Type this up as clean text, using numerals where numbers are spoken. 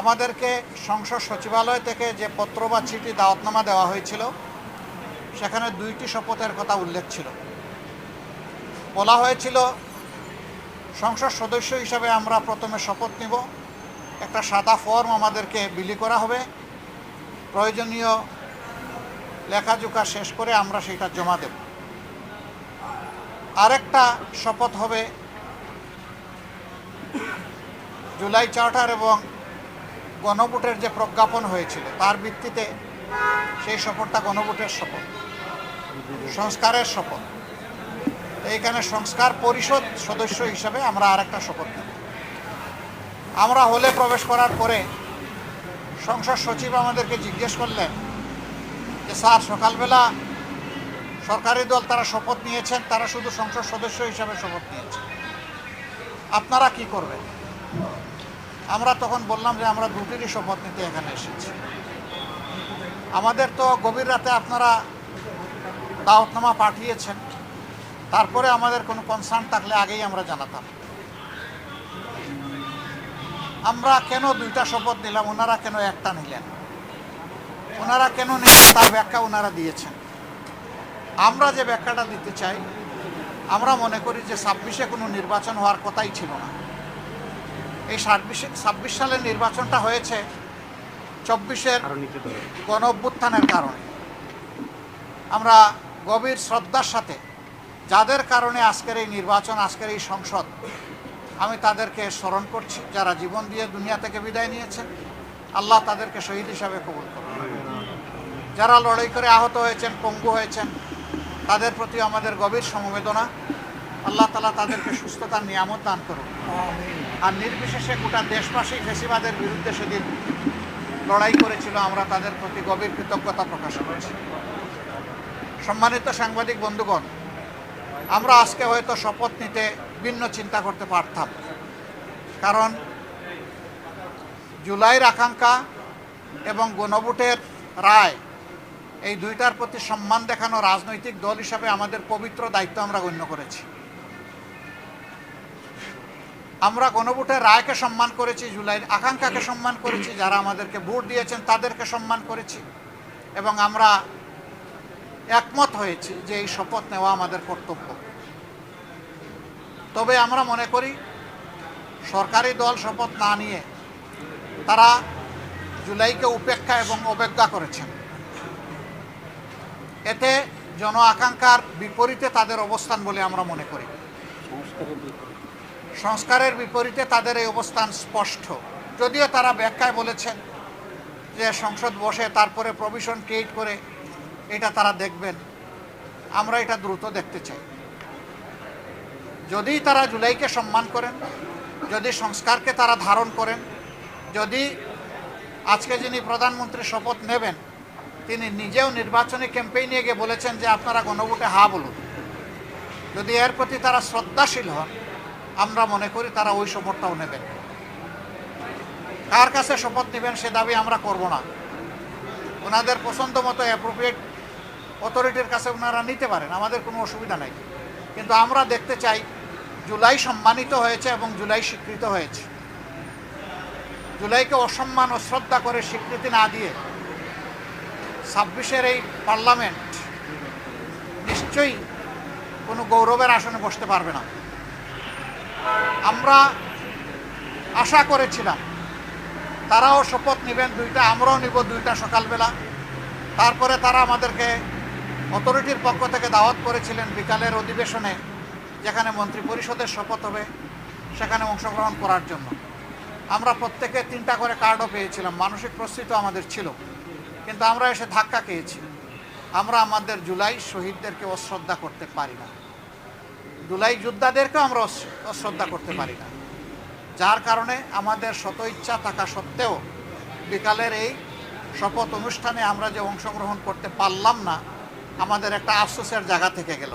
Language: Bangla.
আমাদেরকে সংসদ সচিবালয় থেকে যে পত্র বা চিঠি দাওয়াতনামা দেওয়া হয়েছিল সেখানে 2টি শপথের কথা উল্লেখ ছিল। বলা হয়েছিল সংসদ সদস্য হিসাবে আমরা প্রথমে শপথ নিব, একটা সাদা ফর্ম আমাদেরকে বিলি করা হবে, প্রয়োজনীয় লেখাজোখা শেষ করে আমরা সেটা জমা দেব। আরেকটা শপথ হবে জুলাই চার্টার এবং গণভোটের যে প্রজ্ঞাপন হয়েছিল তার ভিত্তিতে সেই শপথটা গণভোটের শপথ, সংস্কারের শপথ। এইখানে সংস্কার পরিষদ সদস্য হিসাবে আমরা আরেকটা শপথ নেব। আমরা হলে প্রবেশ করার পরে সংসদ সচিব আমাদেরকে জিজ্ঞেস করলেন যে স্যার, সকালবেলা সরকারি দল তারা শপথ নিয়েছেন, তারা শুধু সংসদ সদস্য হিসাবে শপথ নিয়েছেন, আপনারা কি করবেন? আমরা তখন বললাম যে আমরা 2টিরই শপথ নিতে এখানে এসেছি। আমাদের তো গভীর রাতে আপনারা দাওয়াতনামা পাঠিয়েছেন, তারপরে আমাদের কোনো কনসার্ন থাকলে আগেই আমরা জানাতাম। আমরা কেন 2টা শপথ নিলাম, ওনারা কেন একটা নিলেন? ওনারা কেন নিলেন তার ব্যাখ্যা ওনারা দিয়েছেন। আমরা যে ব্যাখ্যাটা দিতে চাই, আমরা মনে করি যে 26-এ কোনো নির্বাচন হওয়ার কথাই ছিল না। এই 26 সালের নির্বাচনটা হয়েছে 24-এর গণ অভ্যুত্থানের কারণে। আমরা গভীর শ্রদ্ধার সাথে যাদের কারণে আজকের এই নির্বাচন, আজকের এই সংসদ, আমি তাদেরকে স্মরণ করছি, যারা জীবন দিয়ে দুনিয়া থেকে বিদায় নিয়েছেন। আল্লাহ তাদেরকে শহীদ হিসাবে কবুল করুন। যারা লড়াই করে আহত হয়েছেন, পঙ্গু হয়েছেন, তাদের প্রতি আমাদের গভীর সমবেদনা। আল্লাহ তাআলা তাদেরকে সুস্থতার নিয়ামত দান করুন। আর নির্বিশেষে গোটা দেশবাসী ফ্যাসিবাদের বিরুদ্ধে সেদিন লড়াই করেছিল, আমরা তাদের প্রতি গভীর কৃতজ্ঞতা প্রকাশ করছি। সম্মানিত সাংবাদিক বন্ধুগণ, আমরা আজকে হয়তো শপথ নিতে ভিন্ন চিন্তা করতে পারতাম, কারণ জুলাইয়ের আকাঙ্ক্ষা এবং গণভোটের রায়, এই 2টার প্রতি সম্মান দেখানো রাজনৈতিক দল হিসাবে আমাদের পবিত্র দায়িত্ব আমরা গণ্য করেছি। আমরা গণভোটের রায়কে সম্মান করেছি, জুলাইয়ের আকাঙ্ক্ষাকে সম্মান করেছি, যারা আমাদেরকে ভোট দিয়েছেন তাদেরকে সম্মান করেছি, এবং আমরা একমত হয়েছি যে এই শপথ নেওয়া আমাদের কর্তব্য। তবে আমরা মনে করি সরকারি দল শপথ না নিয়ে তারা জুলাইকে উপেক্ষা এবং অবজ্ঞা করেছেন। এতে জন আকাঙ্ক্ষার বিপরীতে তাদের অবস্থান বলে আমরা মনে করি। সংস্কারের বিপরীতে তাদের এই অবস্থান স্পষ্ট। যদিও তারা ব্যাখ্যায় বলেছেন যে সংসদ বসে তারপরে প্রভিশন ক্রিয়েট করে এটা তারা দেখবেন, আমরা এটা দ্রুত দেখতে চাই। যদি তারা জুলাইকে সম্মান করেন, যদি সংস্কারকে তারা ধারণ করেন, যদি আজকে যিনি প্রধানমন্ত্রী শপথ নেবেন তিনি নিজেও নির্বাচনী ক্যাম্পেইনে গিয়ে বলেছেন যে আপনারা গণভোটে হা বলুন, যদি এর প্রতি তারা শ্রদ্ধাশীল হন, আমরা মনে করি তারা ওই শপথটাও নেবেন। কার কাছে শপথ নেবেন সে দাবি আমরা করব না। ওনাদের পছন্দ মতো অ্যাপ্রোপ্রিয়েট অথরিটির কাছে ওনারা নিতে পারেন, আমাদের কোনো অসুবিধা নেই। কিন্তু আমরা দেখতে চাই জুলাই সম্মানিত হয়েছে এবং জুলাই স্বীকৃত হয়েছে। জুলাইকে অসম্মান ও শ্রদ্ধা করে স্বীকৃতি না দিয়ে 26-এর এই পার্লামেন্ট নিশ্চয়ই কোনো গৌরবের আসনে বসতে পারবে না। আমরা আশা করেছিলাম তারাও শপথ নেবেন 2টা, আমরাও নিব 2টা সকালবেলা। তারপরে তারা আমাদেরকে অথরিটির পক্ষ থেকে দাওয়াত করেছিলেন বিকালের অধিবেশনে, যেখানে মন্ত্রী পরিষদের শপথ হবে, সেখানে অংশগ্রহণ করার জন্য। আমরা প্রত্যেকে 3টা করে কার্ডও পেয়েছিলাম, মানসিক প্রস্তুতি আমাদের ছিল, কিন্তু আমরা এসে ধাক্কা খেয়েছি। আমরা আমাদের জুলাই শহীদদেরকে অশ্রদ্ধা করতে পারি না, জুলাই যোদ্ধাদেরকেও আমরা অশ্রদ্ধা করতে পারি না, যার কারণে আমাদের শত ইচ্ছা থাকা সত্ত্বেও বিকালের এই শপথ অনুষ্ঠানে আমরা যে অংশগ্রহণ করতে পারলাম না, আমাদের একটা আফসোসের জায়গা থেকে গেল।